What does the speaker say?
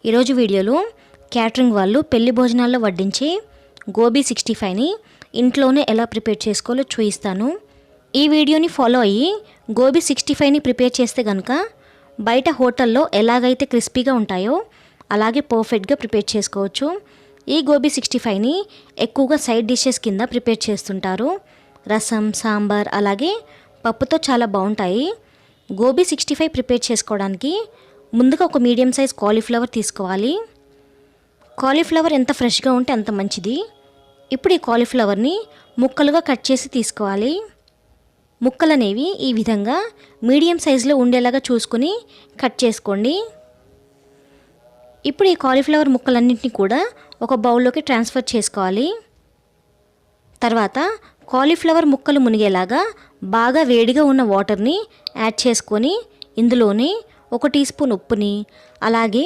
ఈరోజు వీడియోలో క్యాటరింగ్ వాళ్ళు పెళ్లి భోజనాల్లో వడ్డించే గోబీ 65ని ఇంట్లోనే ఎలా ప్రిపేర్ చేసుకోవాలో చూపిస్తాను. ఈ వీడియోని ఫాలో అయ్యి గోబీ 65ని ప్రిపేర్ చేస్తే కనుక బయట హోటల్లో ఎలాగైతే క్రిస్పీగా ఉంటాయో అలాగే పర్ఫెక్ట్గా ప్రిపేర్ చేసుకోవచ్చు. ఈ గోబీ 65ని ఎక్కువగా సైడ్ డిషెస్ కింద ప్రిపేర్ చేస్తుంటారు. రసం, సాంబార్ అలాగే పప్పుతో చాలా బాగుంటాయి. గోబీ 65 ప్రిపేర్ చేసుకోవడానికి ముందుగా ఒక మీడియం సైజ్ కాలీఫ్లవర్ తీసుకోవాలి. కాలీఫ్లవర్ ఎంత ఫ్రెష్గా ఉంటే అంత మంచిది. ఇప్పుడు ఈ కాలీఫ్లవర్ని ముక్కలుగా కట్ చేసి తీసుకోవాలి. ముక్కలు అనేవి ఈ విధంగా మీడియం సైజులో ఉండేలాగా చూసుకొని కట్ చేసుకోండి. ఇప్పుడు ఈ కాలీఫ్లవర్ ముక్కలన్నింటినీ కూడా ఒక బౌల్లోకి ట్రాన్స్ఫర్ చేసుకోవాలి. తర్వాత కాలీఫ్లవర్ ముక్కలు మునిగేలాగా బాగా వేడిగా ఉన్న వాటర్ని యాడ్ చేసుకొని ఇందులోనే 1 టీ స్పూన్ ఉప్పుని అలాగే